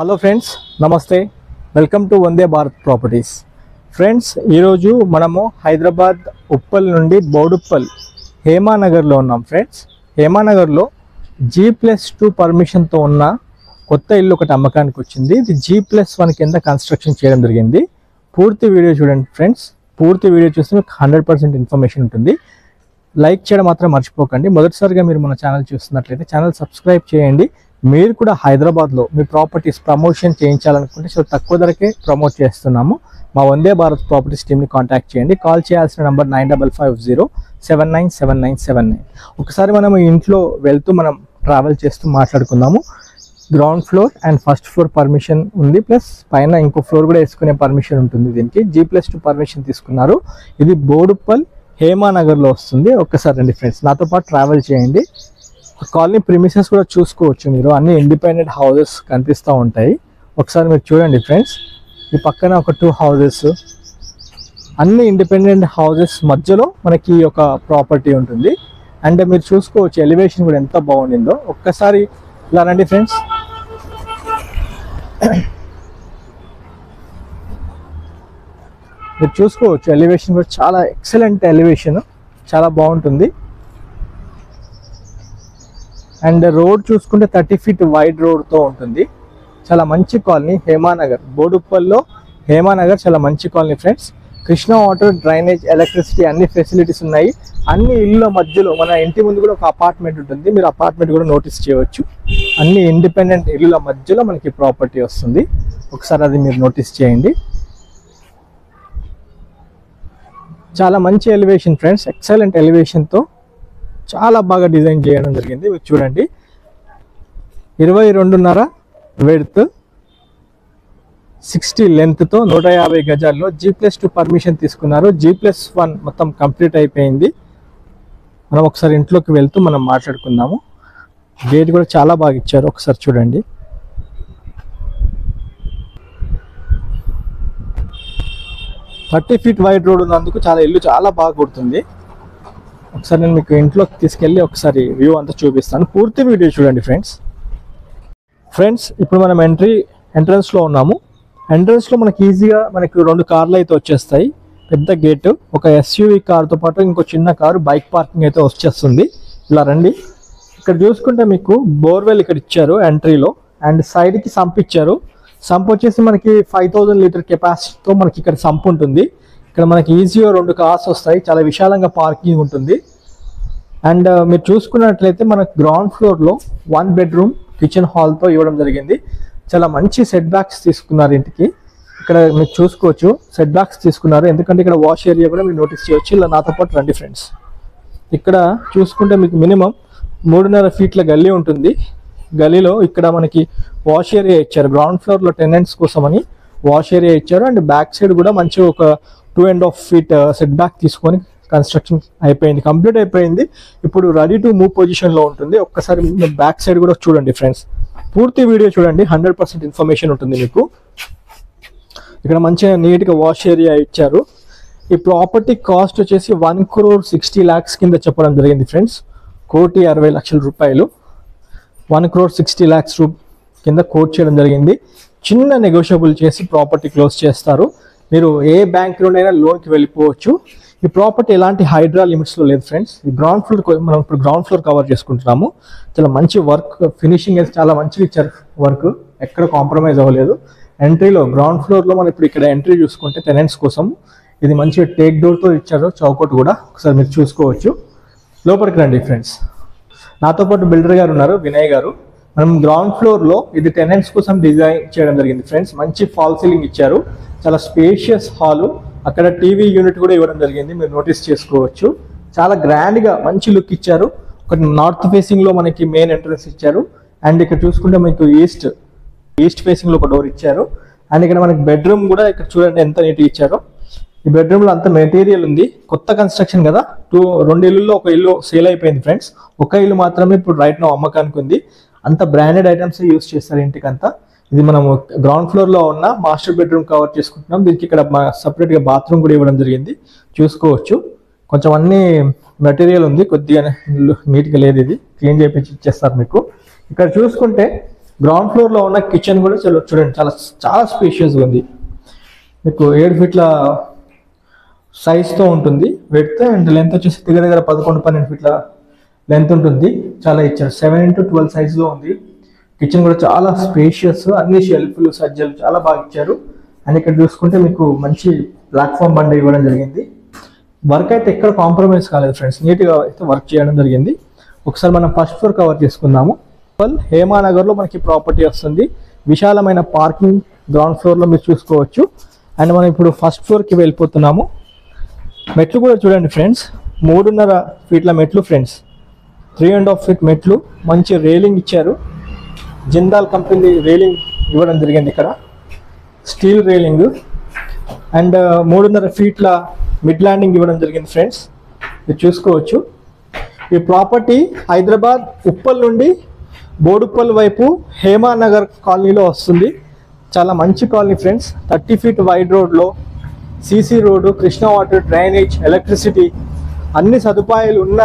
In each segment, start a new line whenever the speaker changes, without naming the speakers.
Hello friends, నమస్తే. Welcome to Vande Bharat properties. Friends, ఈరోజు మనము హైదరాబాద్ ఉప్పల్ నుండి బోడుప్పల్ హేమానగర్లో ఉన్నాం. ఫ్రెండ్స్, హేమానగర్లో G+2 పర్మిషన్తో ఉన్న కొత్త ఇల్లు ఒకటి అమ్మకానికి వచ్చింది. ఇది G+1 కింద కన్స్ట్రక్షన్ చేయడం జరిగింది. పూర్తి వీడియో చూడండి ఫ్రెండ్స్. పూర్తి వీడియో చూస్తే మీకు 100% ఇన్ఫర్మేషన్ ఉంటుంది. లైక్ చేయడం మాత్రం మర్చిపోకండి. మొదటిసారిగా మీరు మన ఛానల్ చూస్తున్నట్లయితే ఛానల్ సబ్స్క్రైబ్ చేయండి. మీరు కూడా హైదరాబాద్లో మీ ప్రాపర్టీస్ ప్రమోషన్ చేయించాలనుకుంటే చాలా తక్కువ ధరకే ప్రమోట్ చేస్తున్నాము. మా వందే భారత్ ప్రాపర్టీస్ టీమ్ని కాంటాక్ట్ చేయండి. కాల్ చేయాల్సిన నంబర్ 9550797979. ఒకసారి మనం ఇంట్లో వెళ్తూ మనం ట్రావెల్ చేస్తూ మాట్లాడుకుందాము. Ground floor and first floor permission ఉంది, ప్లస్ పైన ఇంకో ఫ్లోర్ కూడా వేసుకునే పర్మిషన్ ఉంటుంది. దీనికి G+2 పర్మిషన్ తీసుకున్నారు. ఇది బోడుప్పల్ హేమానగర్లో వస్తుంది. ఒక్కసారి రండి ఫ్రెండ్స్, నాతో పాటు ట్రావెల్ చేయండి. కాలనీ ప్రిమిసెస్ కూడా చూసుకోవచ్చు మీరు. అన్ని ఇండిపెండెంట్ హౌసెస్ కనిపిస్తూ ఉంటాయి. ఒకసారి మీరు చూడండి ఫ్రెండ్స్. ఈ పక్కన ఒక 2 హౌసెస్, అన్ని ఇండిపెండెంట్ హౌసెస్ మధ్యలో మనకి ఒక ప్రాపర్టీ ఉంటుంది. అండ్ మీరు చూసుకోవచ్చు ఎలివేషన్ కూడా ఎంత బాగుండిందో. ఒక్కసారి ఇలా రండి ఫ్రెండ్స్. మీరు చూసుకోవచ్చు ఎలివేషన్ కూడా చాలా ఎక్సలెంట్ ఎలివేషన్, చాలా బాగుంటుంది. అండ్ రోడ్ చూసుకుంటే 30 feet వైడ్ రోడ్తో ఉంటుంది. చాలా మంచి కాలనీ హేమానగర్, బోడుప్పల్లో హేమానగర్ చాలా మంచి colony friends. Krishna water, drainage, electricity అన్ని ఫెసిలిటీస్ ఉన్నాయి. అన్ని ఇళ్ళ మధ్యలో మన ఇంటి ముందు కూడా ఒక అపార్ట్మెంట్ ఉంటుంది. మీరు అపార్ట్మెంట్ కూడా నోటీస్ చేయవచ్చు. అన్ని ఇండిపెండెంట్ ఇళ్ళ మధ్యలో మనకి ప్రాపర్టీ వస్తుంది. ఒకసారి అది మీరు నోటీస్ చేయండి. చాలా మంచి ఎలివేషన్ ఫ్రెండ్స్, ఎక్సలెంట్ ఎలివేషన్తో చాలా బాగా డిజైన్ చేయడం జరిగింది. మీరు చూడండి, 22.5 వెడ్త్, 60 లెంత్తో 150 గజాల్లో G+2 పర్మిషన్ తీసుకున్నారు. G+1 మొత్తం కంప్లీట్ అయిపోయింది. మనం ఒకసారి ఇంట్లోకి వెళ్తూ మనం మాట్లాడుకుందాము. గేట్ కూడా చాలా బాగా ఇచ్చారు. ఒకసారి చూడండి. థర్టీ ఫీట్ వైడ్ రోడ్ ఉన్నందుకు చాలా ఇల్లు చాలా బాగా కొడుతుంది. ఒకసారి నేను మీకు ఇంట్లోకి తీసుకెళ్ళి ఒకసారి వ్యూ అంతా చూపిస్తాను. పూర్తి వీడియో చూడండి ఫ్రెండ్స్. ఇప్పుడు మనం ఎంట్రన్స్లో ఉన్నాము. ఎంట్రన్స్లో మనకి ఈజీగా మనకి 2 కార్లు అయితే వచ్చేస్తాయి. పెద్ద గేటు, ఒక SUV కార్తో పాటు ఇంకో చిన్న కారు, బైక్ పార్కింగ్ అయితే వచ్చేస్తుంది. ఇలా రండి. ఇక్కడ చూసుకుంటే మీకు బోర్వెల్ ఇక్కడ ఇచ్చారు ఎంట్రీలో. అండ్ సైడ్కి సంప్ ఇచ్చారు. సంప్ వచ్చేసి మనకి 5000 లీటర్ కెపాసిటీతో మనకి ఇక్కడ సంప్ ఉంటుంది. ఇక్కడ మనకి ఈజీగా 2 కార్స్ వస్తాయి. చాలా విశాలంగా పార్కింగ్ ఉంటుంది. అండ్ మీరు చూసుకున్నట్లయితే మనకు గ్రౌండ్ ఫ్లోర్లో 1 bedroom కిచెన్ హాల్తో ఇవ్వడం జరిగింది. చాలా మంచి సెట్ బ్యాక్స్ తీసుకున్నారు ఇంటికి. ఇక్కడ మీరు చూసుకోవచ్చు సెట్ బ్యాక్స్ తీసుకున్నారు, ఎందుకంటే ఇక్కడ వాష్ ఏరియా కూడా మీరు నోటీస్ చేయొచ్చు. ఇలా నాతో పాటు రండి ఫ్రెండ్స్. ఇక్కడ చూసుకుంటే మీకు మినిమం 3.5 feet గల్లీ ఉంటుంది. గలీలో ఇక్కడ మనకి వాష్ ఏరియా ఇచ్చారు. గ్రౌండ్ ఫ్లోర్లో టెనెంట్స్ కోసమని వాష్ ఏరియా ఇచ్చారు. అండ్ బ్యాక్ సైడ్ కూడా మంచి ఒక 2.5 feet సెట్ బ్యాక్ తీసుకొని కన్స్ట్రక్షన్ అయిపోయింది, కంప్లీట్ అయిపోయింది. ఇప్పుడు రెడీ టు మూవ్ పొజిషన్లో ఉంటుంది. ఒక్కసారి బ్యాక్ సైడ్ కూడా చూడండి ఫ్రెండ్స్. పూర్తి వీడియో చూడండి, 100% ఇన్ఫర్మేషన్ ఉంటుంది మీకు. ఇక్కడ మంచిగా నీట్గా వాష్ ఏరియా ఇచ్చారు. ఈ ప్రాపర్టీ కాస్ట్ వచ్చేసి 1,60,00,000 కింద చెప్పడం జరిగింది ఫ్రెండ్స్. 1,60,00,000 రూపాయలు, 1,60,00,000 కింద కోట్ చేయడం జరిగింది. చిన్న నెగోషియబుల్ చేసి ప్రాపర్టీ క్లోజ్ చేస్తారు. మీరు ఏ బ్యాంక్లోనైనా లోన్కి వెళ్ళిపోవచ్చు. ఈ ప్రాపర్టీ ఎలాంటి హైడ్రా లిమిట్స్లో లేదు ఫ్రెండ్స్. ఈ గ్రౌండ్ ఫ్లోర్ మనం ఇప్పుడు గ్రౌండ్ ఫ్లోర్ కవర్ చేసుకుంటున్నాము. చాలా మంచి వర్క్, ఫినిషింగ్ అయితే చాలా మంచిగా ఇచ్చారు. వర్క్ ఎక్కడ కాంప్రమైజ్ అవ్వలేదు. ఎంట్రీలో గ్రౌండ్ ఫ్లోర్లో మనం ఇప్పుడు ఇక్కడ ఎంట్రీ చూసుకుంటే టెనెంట్స్ కోసం ఇది మంచిగా టేక్ డోర్తో ఇచ్చారు. చౌకట్ కూడా ఒకసారి మీరు చూసుకోవచ్చు. లోపలికి రండి ఫ్రెండ్స్. నాతో పాటు బిల్డర్ గారు ఉన్నారు, వినయ్ గారు. మనం గ్రౌండ్ ఫ్లోర్లో ఇది టెనెంట్స్ కోసం డిజైన్ చేయడం జరిగింది ఫ్రెండ్స్. మంచి ఫాల్ సీలింగ్ ఇచ్చారు. చాలా స్పేషియస్ హాలు, అక్కడ టీవీ యూనిట్ కూడా ఇవ్వడం జరిగింది, మీరు నోటీస్ చేసుకోవచ్చు. చాలా గ్రాండ్గా మంచి లుక్ ఇచ్చారు. ఒక నార్త్ ఫేసింగ్లో మనకి మెయిన్ ఎంట్రన్స్ ఇచ్చారు. అండ్ ఇక్కడ చూసుకుంటే మీకు ఈస్ట్ ఫేసింగ్లో ఒక డోర్ ఇచ్చారు. అండ్ ఇక్కడ మనకి బెడ్రూమ్ కూడా ఇక్కడ చూడండి ఎంత నీట్గా ఇచ్చారో. ఈ బెడ్రూమ్లో అంత మెటీరియల్ ఉంది. కొత్త కన్స్ట్రక్షన్ కదా, 2 ఇల్లుల్లో ఒక ఇల్లు సేల్ అయిపోయింది ఫ్రెండ్స్. ఒక ఇల్లు మాత్రమే ఇప్పుడు రైట్ నో అమ్మకానికి ఉంది. అంత బ్రాండెడ్ ఐటమ్స్ యూస్ చేస్తారు ఇంటికంతా. ఇది మనము గ్రౌండ్ ఫ్లోర్లో ఉన్న మాస్టర్ బెడ్రూమ్ కవర్ చేసుకుంటున్నాం. దీనికి ఇక్కడ సపరేట్గా బాత్రూమ్ కూడా ఇవ్వడం జరిగింది, చూసుకోవచ్చు. కొంచెం అన్ని మెటీరియల్ ఉంది, కొద్దిగా నీట్గా లేదు. ఇది క్లీన్ చేయించి ఇచ్చేస్తారు మీకు. ఇక్కడ చూసుకుంటే గ్రౌండ్ ఫ్లోర్లో ఉన్న కిచెన్ కూడా చూడండి చాలా చాలా స్పేషియస్గా ఉంది. మీకు 7 ఫీట్ల సైజ్తో ఉంటుంది విడ్త్, అండ్ లెంత్ వచ్చేసి దగ్గర 11-12 ఫీట్ల లెంత్ ఉంటుంది. చాలా ఇచ్చారు, 7x12 సైజులో ఉంది. కిచెన్ కూడా చాలా స్పేషియస్, అన్ని షెల్ఫ్లు సజ్జలు చాలా బాగా ఇచ్చారు. అండ్ ఇక్కడ చూసుకుంటే మీకు మంచి ప్లాట్ఫామ్ బండి ఇవ్వడం జరిగింది. వర్క్ అయితే ఎక్కడ కాంప్రమైజ్ కాలేదు ఫ్రెండ్స్, నీట్గా అయితే వర్క్ చేయడం జరిగింది. ఒకసారి మనం ఫస్ట్ ఫ్లోర్ కవర్ చేసుకుందాము. హేమానగర్లో మనకి ప్రాపర్టీ వస్తుంది. విశాలమైన పార్కింగ్ గ్రౌండ్ ఫ్లోర్లో మీరు చూసుకోవచ్చు. అండ్ మనం ఇప్పుడు ఫస్ట్ ఫ్లోర్కి వెళ్ళిపోతున్నాము. మెట్లు కూడా చూడండి ఫ్రెండ్స్, 3.5 ఫీట్ల మెట్లు ఫ్రెండ్స్, 3.5 ఫీట్ మెట్లు, మంచి రేలింగ్ ఇచ్చారు. జిందాల్ కంపెనీ రేలింగ్ ఇవ్వడం జరిగింది ఇక్కడ, స్టీల్ రేలింగ్. అండ్ 3.5 ఫీట్ల మిడ్ ల్యాండింగ్ ఇవ్వడం జరిగింది ఫ్రెండ్స్, మీరు చూసుకోవచ్చు. ఈ ప్రాపర్టీ హైదరాబాద్ ఉప్పల్ నుండి బోడుప్పల్ వైపు హేమానగర్ కాలనీలో వస్తుంది. చాలా మంచి కాలనీ ఫ్రెండ్స్, 30 ఫీట్ వైడ్ రోడ్లో CC road, Krishna water, drainage, electricity అన్ని సదుపాయాలు ఉన్న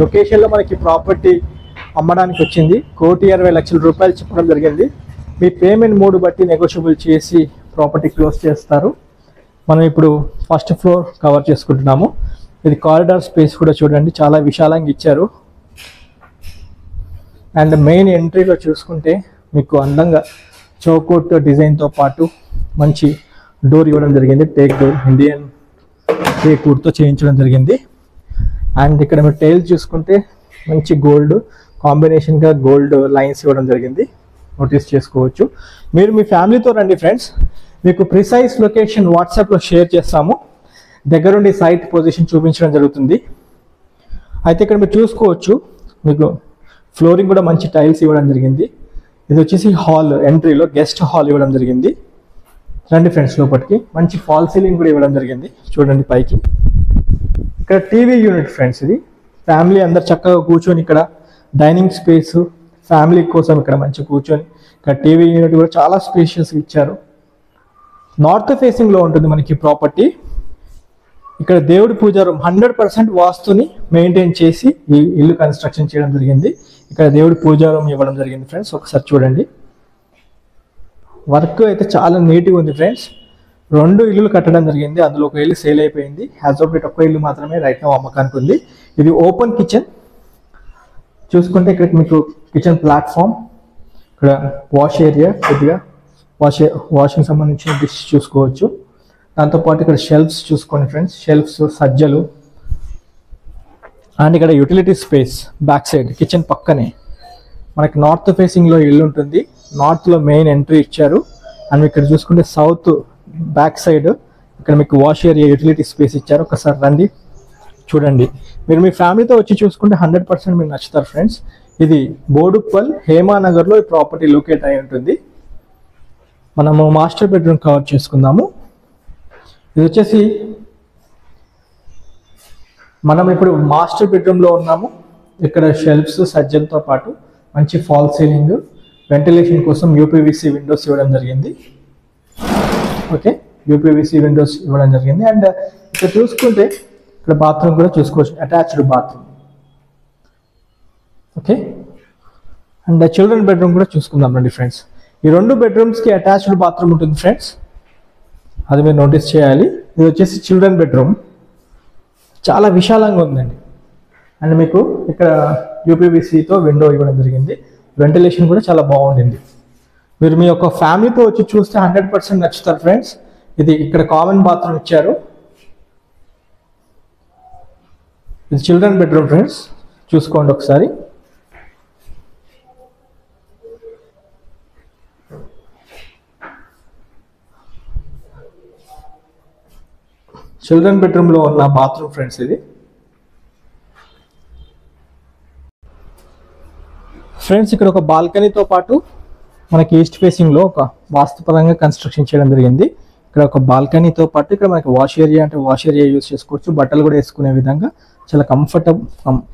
లొకేషన్లో మనకి ప్రాపర్టీ అమ్మడానికి వచ్చింది. 1,60,00,000 రూపాయలు చెప్పడం జరిగింది. మీ పేమెంట్ మోడ్ బట్టి నెగోషియబుల్ చేసి ప్రాపర్టీ క్లోజ్ చేస్తారు. మనం ఇప్పుడు ఫస్ట్ ఫ్లోర్ కవర్ చేసుకుంటున్నాము. ఇది కారిడార్ స్పేస్ కూడా చూడండి, చాలా విశాలంగా ఇచ్చారు. అండ్ మెయిన్ ఎంట్రీలో చూసుకుంటే మీకు అందంగా చౌకోట్ డిజైన్తో పాటు మంచి డోర్ ఇవ్వడం జరిగింది. టేక్ డోర్, ఇండియన్ టేక్ వుడ్తో చేయించడం జరిగింది. అండ్ ఇక్కడ మీరు టైల్స్ చూసుకుంటే మంచి గోల్డ్ కాంబినేషన్గా గోల్డ్ లైన్స్ ఇవ్వడం జరిగింది, నోటీస్ చేసుకోవచ్చు. మీరు మీ ఫ్యామిలీతో రండి ఫ్రెండ్స్, మీకు ప్రిసైజ్ లొకేషన్ వాట్సాప్లో షేర్ చేస్తాము. దగ్గరుండి సైట్ పొజిషన్ చూపించడం జరుగుతుంది. అయితే ఇక్కడ మీరు చూసుకోవచ్చు, మీకు ఫ్లోరింగ్ కూడా మంచి టైల్స్ ఇవ్వడం జరిగింది. ఇది వచ్చేసి హాల్, ఎంట్రీలో గెస్ట్ హాల్ ఇవ్వడం జరిగింది. రండి ఫ్రెండ్స్ లోపలికి. మంచి ఫాల్ సీలింగ్ కూడా ఇవ్వడం జరిగింది, చూడండి పైకి. ఇక్కడ టీవీ యూనిట్ ఫ్రెండ్స్, ఇది ఫ్యామిలీ అందరు చక్కగా కూర్చొని, ఇక్కడ డైనింగ్ స్పేస్ ఫ్యామిలీ కోసం ఇక్కడ మంచి కూర్చొని, ఇక్కడ టీవీ యూనిట్ కూడా చాలా స్పేషియస్గా ఇచ్చారు. నార్త్ ఫేసింగ్లో ఉంటుంది మనకి ప్రాపర్టీ. ఇక్కడ దేవుడి పూజా రూమ్ 100% వాస్తుని మెయింటైన్ చేసి ఈ ఇల్లు కన్స్ట్రక్షన్ చేయడం జరిగింది. ఇక్కడ దేవుడి పూజా రూమ్ ఇవ్వడం జరిగింది ఫ్రెండ్స్, ఒకసారి చూడండి. వర్క్ అయితే చాలా నీట్గా ఉంది ఫ్రెండ్స్. 2 ఇల్లులు కట్టడం జరిగింది, అందులో ఒక ఇల్లు సేల్ అయిపోయింది. హ్యాజ్ ఆఫ్ డేట్ ఒక్క ఇల్లు మాత్రమే రైట్ నౌ అమ్మకానికి ఉంది. ఇది ఓపెన్ కిచెన్ చూసుకుంటే, ఇక్కడ మీకు కిచెన్ ప్లాట్ఫామ్, ఇక్కడ వాష్ ఏరియా, కొద్దిగా వాషింగ్ సంబంధించిన డిష్ చూసుకోవచ్చు. దాంతోపాటు ఇక్కడ షెల్ఫ్స్ చూసుకోండి ఫ్రెండ్స్, షెల్ఫ్స్ సజ్జలు. అండ్ ఇక్కడ utility space back side kitchen పక్కనే మనకి నార్త్ ఫేసింగ్లో ఇల్లు ఉంటుంది. నార్త్లో మెయిన్ ఎంట్రీ ఇచ్చారు. అండ్ ఇక్కడ చూసుకుంటే సౌత్ బ్యాక్ సైడ్ ఇక్కడ మీకు వాష్ ఏరియా, యూటిలిటీ స్పేస్ ఇచ్చారు. ఒకసారి రండి చూడండి. మీరు మీ ఫ్యామిలీతో వచ్చి చూసుకుంటే 100% మీకు నచ్చుతారు ఫ్రెండ్స్. ఇది బోడుప్పల్ హేమానగర్లో ఈ ప్రాపర్టీ లొకేట్ అయి ఉంటుంది. మనము మాస్టర్ బెడ్రూమ్ కవర్ చేసుకుందాము. ఇది వచ్చేసి మనం ఇప్పుడు మాస్టర్ బెడ్రూమ్లో ఉన్నాము. ఇక్కడ షెల్ఫ్స్ సజ్జలతో పాటు మంచి ఫాల్ సీలింగ్, వెంటిలేషన్ కోసం యూపీవీసీ విండోస్ ఇవ్వడం జరిగింది. ఓకే, యూపీవీసీ విండోస్ ఇవ్వడం జరిగింది. అండ్ ఇక్కడ చూసుకుంటే ఇక్కడ బాత్రూమ్ కూడా చూసుకోవచ్చు, attached bathroom. Okay, and children bedroom కూడా చూసుకుందాం రండి ఫ్రెండ్స్. ఈ 2 బెడ్రూమ్స్కి అటాచ్డ్ బాత్రూమ్ ఉంటుంది ఫ్రెండ్స్, అది మీరు నోటీస్ చేయాలి. ఇది వచ్చేసి చిల్డ్రన్ బెడ్రూమ్, చాలా విశాలంగా ఉందండి. అండ్ మీకు ఇక్కడ యూపీవీసీతో విండో ఇవ్వడం జరిగింది. వెంటిలేషన్ కూడా చాలా బాగుండింది. మీరు మీ యొక్క ఫ్యామిలీతో వచ్చి చూస్తే 100% నచ్చుతారు ఫ్రెండ్స్. ఇది ఇక్కడ కామన్ బాత్రూమ్ ఇచ్చారు. ఇది చిల్డ్రన్ బెడ్రూమ్ ఫ్రెండ్స్, చూసుకోండి ఒకసారి. చిల్డ్రన్ బెడ్రూమ్లో ఉన్న బాత్రూమ్ ఫ్రెండ్స్ ఇది. ఫ్రెండ్స్ ఇక్కడ ఒక బాల్కనీతో పాటు మనకి ఈస్ట్ ఫేసింగ్లో ఒక వాస్తుపరంగా కన్స్ట్రక్షన్ చేయడం జరిగింది. ఇక్కడ ఒక బాల్కనీతో పాటు ఇక్కడ మనకి వాష్ ఏరియా, అంటే వాష్ ఏరియా యూజ్ చేసుకోవచ్చు, బట్టలు కూడా వేసుకునే విధంగా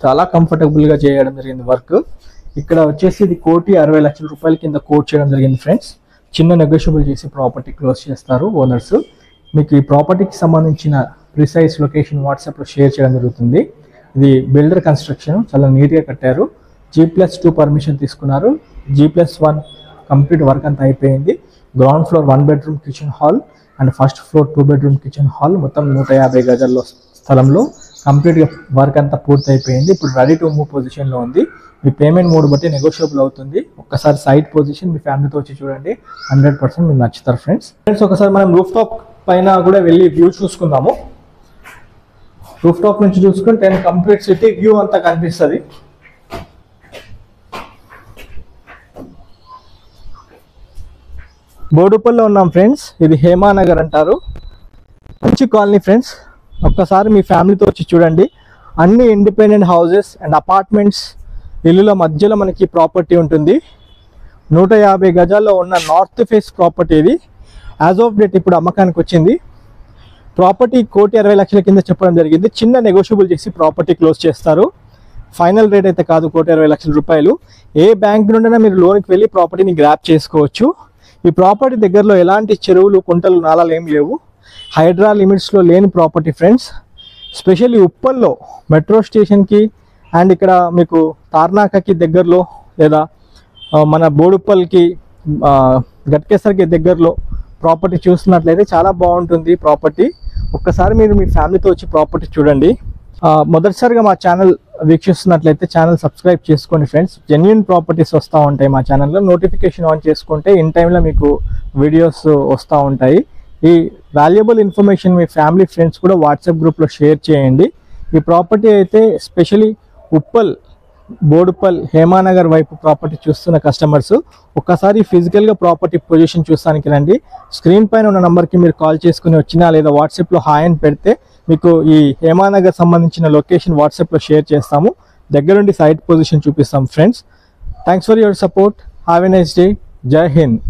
చాలా కంఫర్టబుల్గా చేయడం జరిగింది వర్క్. ఇక్కడ వచ్చేసి ఇది 1,60,00,000 రూపాయల కింద కోట్ చేయడం జరిగింది ఫ్రెండ్స్. చిన్న నెగోషియబుల్ చేసి ప్రాపర్టీ క్లోజ్ చేస్తారు ఓనర్స్. మీకు ఈ ప్రాపర్టీకి సంబంధించిన ప్రిసైజ్ లొకేషన్ వాట్సాప్లో షేర్ చేయడం జరుగుతుంది. ఇది బిల్డర్ కన్స్ట్రక్షన్, చాలా నీట్గా కట్టారు. G+2 పర్మిషన్ తీసుకున్నారు. G+1 కంప్లీట్ వర్క్ అంతా అయిపోయింది. Ground floor 1 bedroom kitchen hall and first floor 2 bedroom kitchen hall, మొత్తం 150 గజాల్లో స్థలంలో కంప్లీట్గా వర్క్ అంతా పూర్తి అయిపోయింది. ఇప్పుడు రెడీ టు మూవ్ పొజిషన్లో ఉంది. మీ పేమెంట్ మోడ్ బట్టి నెగోషియబుల్ అవుతుంది. ఒక్కసారి సైట్ పొజిషన్ మీ ఫ్యామిలీతో వచ్చి చూడండి, 100% మీకు నచ్చుతారు ఫ్రెండ్స్. ఒకసారి మనం రూఫ్ టాప్ పైన కూడా వెళ్ళి వ్యూ చూసుకుందాము. రూఫ్ టాప్ నుంచి చూసుకుంటే కంప్లీట్ సిటీ వ్యూ అంతా కనిపిస్తుంది. బోడుపల్లిలో ఉన్నాం ఫ్రెండ్స్. ఇది హేమానగర్ అంటారు. మంచి కాలనీ ఫ్రెండ్స్. ఒక్కసారి మీ ఫ్యామిలీతో వచ్చి చూడండి. అన్ని ఇండిపెండెంట్ హౌసెస్ అండ్ అపార్ట్మెంట్స్ ఇల్లుల మధ్యలో మనకి ప్రాపర్టీ ఉంటుంది. 150 గజాల్లో ఉన్న నార్త్ ఫేస్ ప్రాపర్టీ ఇది. యాజ్ ఆఫ్ డేట్ ఇప్పుడు అమ్మకానికి వచ్చింది. ప్రాపర్టీ 1,60,00,000 కింద చెప్పడం జరిగింది. చిన్న నెగోషియబుల్ చేసి ప్రాపర్టీ క్లోజ్ చేస్తారు. ఫైనల్ రేట్ అయితే కాదు 1,60,00,000 రూపాయలు. ఏ బ్యాంక్ నుండైనా మీరు లోన్కి వెళ్ళి ప్రాపర్టీని గ్రాప్ చేసుకోవచ్చు. ఈ ప్రాపర్టీ దగ్గరలో ఎలాంటి చెరువులు, కుంటలు, నాలాలు ఏం లేవు. హైడ్రా లిమిట్స్లో లేని ప్రాపర్టీ ఫ్రెండ్స్. స్పెషల్లీ ఉప్పల్లో మెట్రో స్టేషన్కి అండ్ ఇక్కడ మీకు తార్నాకకి దగ్గరలో లేదా మన బోడుప్పల్కి గట్కేసర్కి దగ్గరలో ప్రాపర్టీ చూస్తున్నట్లయితే చాలా బాగుంటుంది ప్రాపర్టీ. ఒక్కసారి మీరు మీ ఫ్యామిలీతో వచ్చి ప్రాపర్టీ చూడండి. మొదటిసారిగా మా ఛానల్ వీక్షిస్తున్నట్లయితే ఛానల్ సబ్స్క్రైబ్ చేసుకోండి ఫ్రెండ్స్. జెన్యూన్ ప్రాపర్టీస్ వస్తూ ఉంటాయి మా ఛానల్లో. నోటిఫికేషన్ ఆన్ చేసుకుంటే ఇన్ టైంలో మీకు వీడియోస్ వస్తూ ఉంటాయి. ఈ వాల్యుబుల్ ఇన్ఫర్మేషన్ మీ ఫ్యామిలీ ఫ్రెండ్స్ కూడా వాట్సాప్ గ్రూప్లో షేర్ చేయండి. ఈ ప్రాపర్టీ అయితే స్పెషలీ ఉప్పల్, బోడుపల్, హేమానగర్ వైపు ప్రాపర్టీ చూస్తున్న కస్టమర్స్ ఒక్కసారి ఫిజికల్గా ప్రాపర్టీ పొజిషన్ చూస్తానికి రండి. స్క్రీన్ పైన ఉన్న నెంబర్కి మీరు కాల్ చేసుకుని వచ్చినా లేదా వాట్సాప్లో హాయ్ అని పెడితే మీకు ఈ హేమానగర్ సంబంధించిన లొకేషన్ వాట్సాప్లో షేర్ చేస్తాము. దగ్గరుండి సైట్ పొజిషన్ చూపిస్తాం friends. Thanks for your support. Have a nice day. జై హింద్.